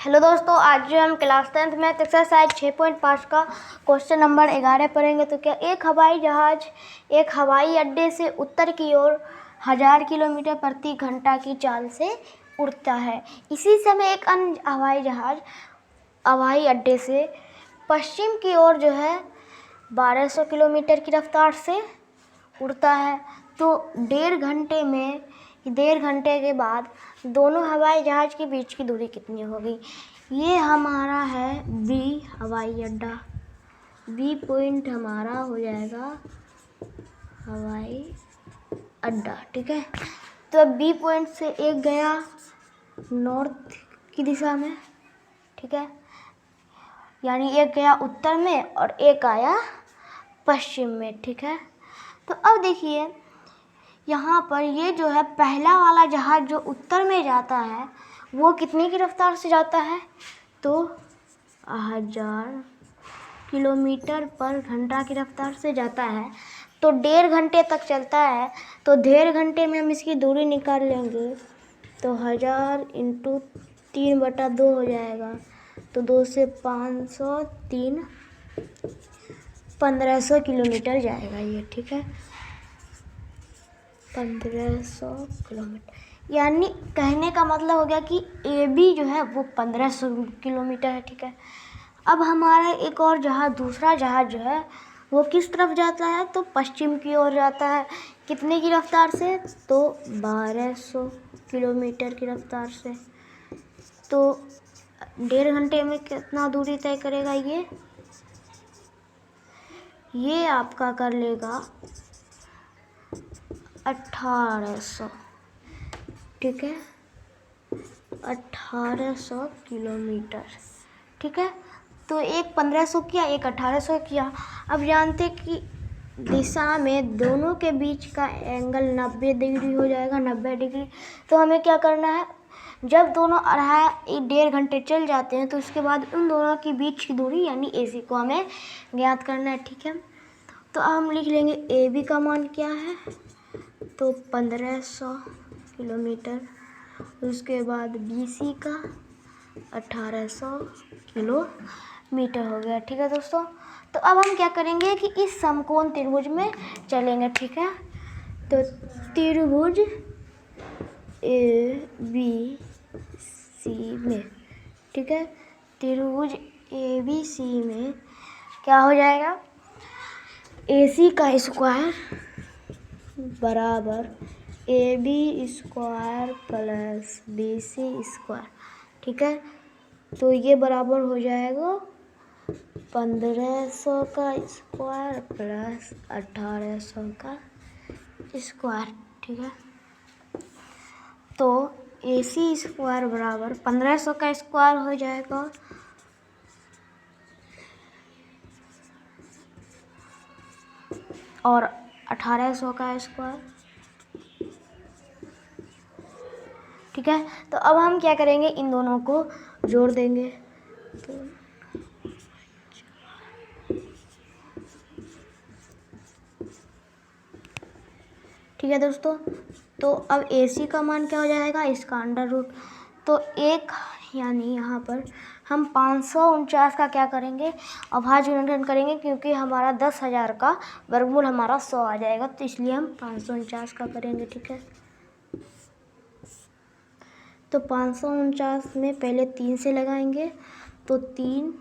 Hello दोस्तों, आज जो हम क्लास 10th मैथ एक्सरसाइज 6.5 का क्वेश्चन नंबर 11 पढ़ेंगे। तो क्या एक हवाई जहाज एक हवाई अड्डे से उत्तर की ओर 1000 किलोमीटर प्रति घंटा की चाल से उड़ता है। इसी समय एक अन्य हवाई जहाज हवाई अड्डे से पश्चिम की ओर जो है 1200 किलोमीटर की रफ्तार से उड़ता है। तो डेढ़ घंटे के बाद दोनों हवाई जहाज़ के बीच की दूरी कितनी होगी। ये हमारा है बी हवाई अड्डा। बी पॉइंट हमारा हो जाएगा हवाई अड्डा, ठीक है। तो अब बी पॉइंट से एक गया नॉर्थ की दिशा में, ठीक है, यानी एक गया उत्तर में और एक आया पश्चिम में, ठीक है। तो अब देखिए यहाँ पर ये जो है पहला वाला जहाज़ जो उत्तर में जाता है वो कितने की रफ्तार से जाता है, तो 1000 किलोमीटर पर घंटा की रफ्तार से जाता है। तो डेढ़ घंटे तक चलता है। तो डेढ़ घंटे में हम इसकी दूरी निकाल लेंगे तो 1000 × 3/2 हो जाएगा। तो 2 से 500, 3 1500 किलोमीटर जाएगा ये, ठीक है। 1500 किलोमीटर, यानी कहने का मतलब हो गया कि ए बी जो है वो 1500 किलोमीटर है, ठीक है। अब हमारा एक और जहाज़ दूसरा जहाज़ जो है वो किस तरफ जाता है, तो पश्चिम की ओर जाता है। कितने की रफ्तार से, तो 1200 किलोमीटर की रफ्तार से। तो डेढ़ घंटे में कितना दूरी तय करेगा ये आपका कर लेगा 1800, ठीक है, 1800 किलोमीटर, ठीक है। तो एक 1500 किया, एक 1800 किया। अब जानते कि दिशा में दोनों के बीच का एंगल 90 डिग्री हो जाएगा, 90 डिग्री। तो हमें क्या करना है, जब दोनों डेढ़ घंटे चल जाते हैं तो उसके बाद उन दोनों के बीच की दूरी यानी AC को हमें ज्ञात करना है, ठीक है। तो अब हम लिख लेंगे AB का मान क्या है, तो 1500 किलोमीटर। उसके बाद BC का 1800 किलोमीटर हो गया, ठीक है दोस्तों। तो अब हम क्या करेंगे कि इस समकोण त्रिभुज में चलेंगे, ठीक है। तो त्रिभुज ABC में, ठीक है, त्रिभुज ABC में क्या हो जाएगा, AC का स्क्वायर बराबर AB square plus BC square, ठीक है। तो ये बराबर हो जाएगा 1500 का स्क्वायर प्लस 1800 का स्क्वायर, ठीक है। तो AC स्क्वायर बराबर 1500 का स्क्वायर हो जाएगा और 1800 का स्क्वायर, ठीक है। तो अब हम क्या करेंगे, इन दोनों को जोड़ देंगे। तो ठीक है दोस्तों, तो अब AC का मान क्या हो जाएगा, इसका अंडर रूट। तो एक यानी यहाँ पर हम 549 का क्या करेंगे, अभाज्य गुणनखंड करेंगे, क्योंकि हमारा 10,000 का वर्गमूल हमारा 100 आ जाएगा, तो इसलिए हम 549 का करेंगे, ठीक है। तो 549 में पहले 3 से लगाएंगे, तो 3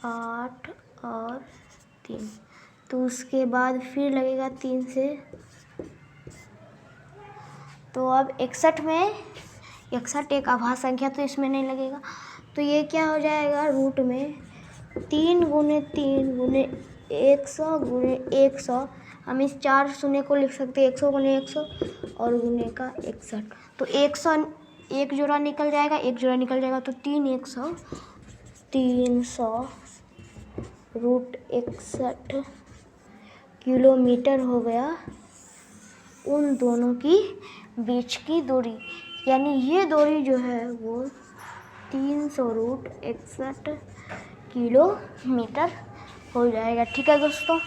8 और 3, तो उसके बाद फिर लगेगा 3 से। तो अब 61 में 61 एक अभाज्य संख्या, तो इसमें नहीं लगेगा। तो ये क्या हो जाएगा, रूट में 3 × 3 × 100 × 100। हम इस 4 शून्य को लिख सकते हैं 100 × 100 और गुने का 61। तो 100 एक जोड़ा निकल जाएगा, एक जोड़ा निकल जाएगा, तो 3 100 300 रूट 61 किलोमीटर हो गया उन दोनों की बीच की दूरी। यानी ये दूरी जो है वो 300 रूट 61 किलोमीटर हो जाएगा, ठीक है दोस्तों।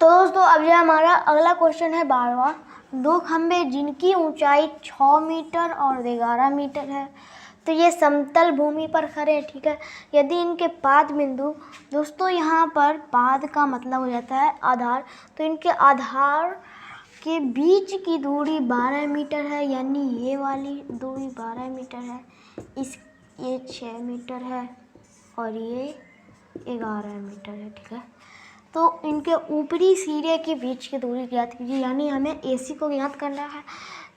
तो दोस्तों अब ये हमारा अगला क्वेश्चन है 12वां। दो खंभे जिनकी ऊंचाई 6 मीटर और 11 मीटर है, तो ये समतल भूमि पर खड़े हैं, ठीक है। यदि इनके पाद बिंदु, दोस्तों यहाँ पर पाद का मतलब हो जाता है आधार, तो इनके आधार के बीच की दूरी 12 मीटर है, यानी ये वाली दूरी 12 मीटर है, ये 6 मीटर है और ये 11 मीटर है, ठीक है। तो इनके ऊपरी सिरे के बीच की दूरी ज्ञात कीजिए, यानी हमें AC को ज्ञात करना है।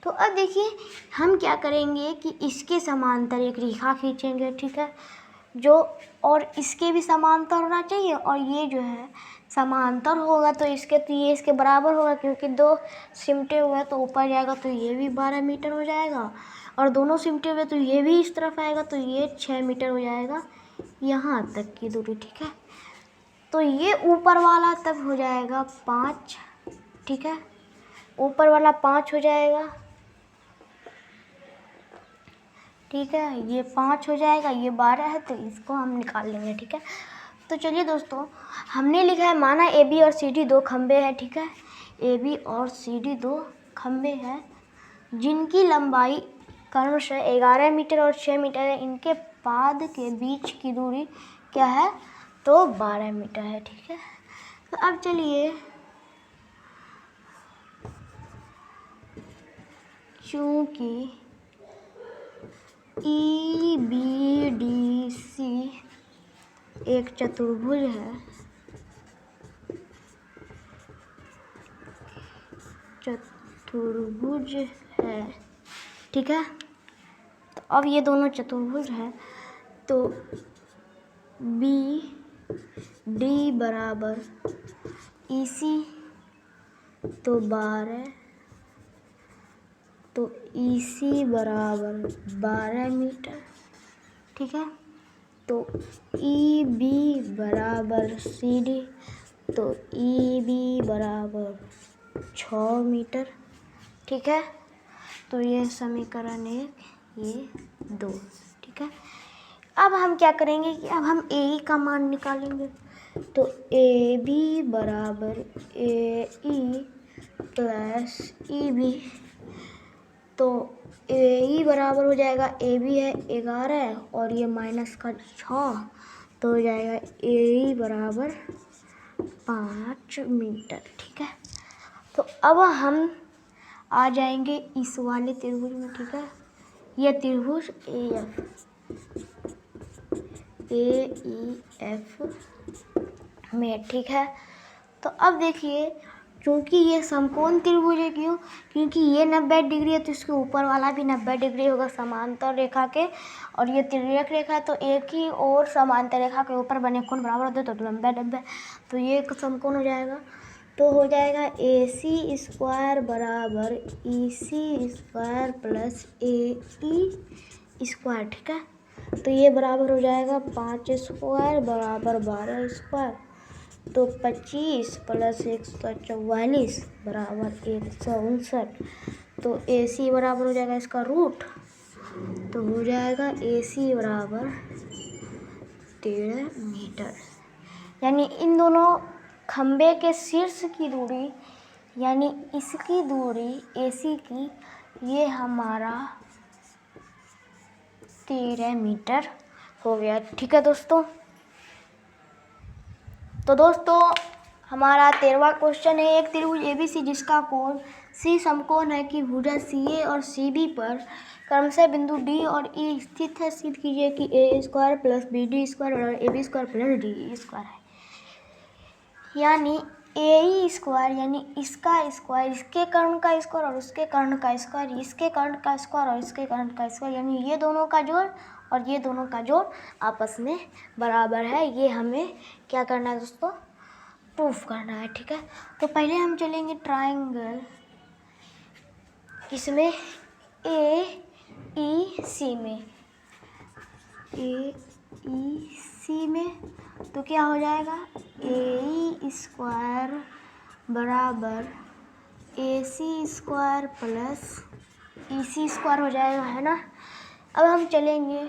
तो अब देखिए हम क्या करेंगे कि इसके समांतर एक रेखा खींचेंगे, ठीक है, जो और इसके भी समांतर होना चाहिए, और ये जो है समांतर होगा तो ये इसके बराबर होगा, क्योंकि दो सिमटे हुए तो ऊपर जाएगा तो ये भी 12 मीटर हो जाएगा, और दोनों सिमटे हुए तो ये भी इस तरफ आएगा तो ये 6 मीटर हो जाएगा यहाँ तक की दूरी, ठीक है। तो ये ऊपर वाला तब हो जाएगा 5, ठीक है, ऊपर वाला 5 हो जाएगा, ठीक है, ये 5 हो जाएगा, ये 12 है तो इसको हम निकाल लेंगे, ठीक है। तो चलिए दोस्तों, हमने लिखा है माना AB और CD दो खंबे हैं, ठीक है, AB और CD दो खंबे हैं जिनकी लंबाई क्रमशः 11 मीटर और 6 मीटर है, इनके पाद के बीच की दूरी क्या है, तो 12 मीटर है, ठीक है। तो अब चलिए, चूँकि EBDC एक चतुर्भुज है, ठीक है। तो अब ये दोनों चतुर्भुज है, तो BD बराबर EC तो 12, तो EC बराबर 12 मीटर, ठीक है। तो EB बराबर CD, तो EB बराबर 6 मीटर, ठीक है। तो ये समीकरण 1, ये 2, ठीक है। अब हम क्या करेंगे कि अब हम AE का मान निकालेंगे, तो AB बराबर AE प्लस EB, तो AE बराबर हो जाएगा, AB है 11 और ये माइनस का 6, तो हो जाएगा AE बराबर 5 मीटर, ठीक है। तो अब हम आ जाएंगे इस वाले त्रिभुज में, ठीक है, यह त्रिभुज AEF में, ठीक है। तो अब देखिए, क्योंकि ये समकोण त्रिभुज है, क्यों, क्योंकि ये 90 डिग्री है तो इसके ऊपर वाला भी 90 डिग्री होगा समांतर रेखा के, और ये तिर्यक रेखा है तो एक ही और समांतर रेखा के ऊपर बने कोण बराबर होते तो 90, तो ये एक समकोण हो जाएगा। तो हो जाएगा AC स्क्वायर बराबर EC square plus AE square, ठीक है। तो ये बराबर हो जाएगा 5 स्क्वायर बराबर 12 स्क्वायर, तो 25 प्लस 144 बराबर 159, तो AC बराबर हो जाएगा इसका रूट, तो हो जाएगा AC बराबर 13 मीटर, यानी इन दोनों खंबे के शीर्ष की दूरी, यानी इसकी दूरी AC की, ये हमारा 13 मीटर हो गया, ठीक है दोस्तों। तो दोस्तों हमारा 13वां क्वेश्चन है, एक त्रिभुज ABC जिसका कोण C समकोण है कि भुजा CA और CB पर क्रमशः बिंदु D और E स्थित है, सिद्ध कीजिए कि A square plus BD square और AB square plus DE square है, यानी AE स्क्वायर यानी इसका स्क्वायर, इसके कर्ण का स्क्वायर और उसके कर्ण का स्क्वायर, इसके कर्ण का स्क्वायर और इसके कर्ण का स्क्वायर, यानी ये दोनों का जोड़ और ये दोनों का जोड़ आपस में बराबर है। ये हमें क्या करना है दोस्तों, प्रूफ करना है, ठीक है। तो पहले हम चलेंगे ट्राइंगल इसमें AEC में, AEC में, तो क्या हो जाएगा AE स्क्वायर बराबर AC square plus EC square हो जाएगा, है ना। अब हम चलेंगे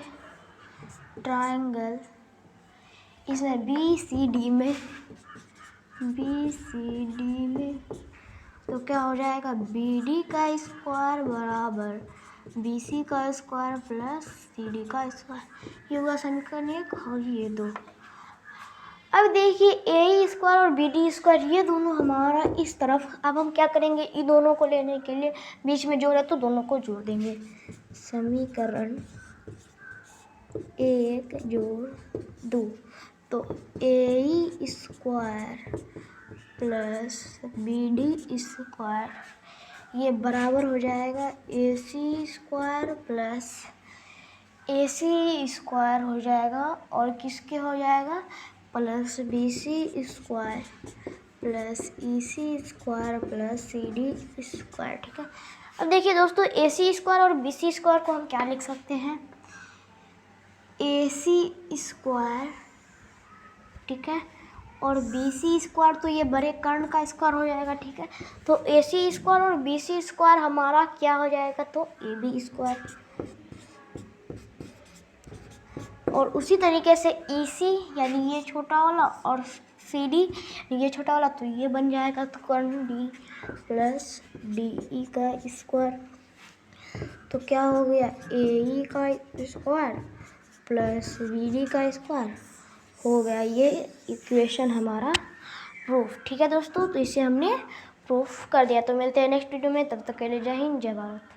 ट्राइंगल इसमें BCD में, बी सी डी में, तो क्या हो जाएगा, बी डी का स्क्वायर बराबर बी सी का स्क्वायर प्लस सी डी का स्क्वायर। ये हुआ समीकरण 1 और ये 2। अब देखिए ए स्क्वायर और बी डी स्क्वायर ये दोनों हमारा इस तरफ। अब हम क्या करेंगे, इन दोनों को लेने के लिए बीच में जोड़ है तो दोनों को जोड़ देंगे। समीकरण 1 जोड़ 2, तो A square plus B D square ये बराबर हो जाएगा A C square plus A C square हो जाएगा और किसके हो जाएगा, plus B C square plus E C square plus C D square. ठीक है, अब देखिए दोस्तों ए सी स्क्वायर और बी सी स्क्वायर को हम क्या लिख सकते हैं, ए सी स्क्वायर, ठीक है, और बी सी स्क्वायर तो ये बड़े कर्ण का स्क्वायर हो जाएगा। ठीक है, तो ए सी स्क्वायर और बी सी स्क्वायर हमारा क्या हो जाएगा, तो ए बी स्क्वायर। और उसी तरीके से ई सी यानी ये छोटा वाला और सी डी ये छोटा वाला, तो ये बन जाएगा तो कर्ण डी प्लस डी ई का स्क्वायर। तो क्या हो गया, ए ई का स्क्वायर प्लस बी डी का स्क्वायर हो गया ये इक्वेशन हमारा प्रूफ। ठीक है दोस्तों, तो इसे हमने प्रूफ कर दिया। तो मिलते हैं नेक्स्ट वीडियो में, तब तक के लिए जय हिंद जय भारत।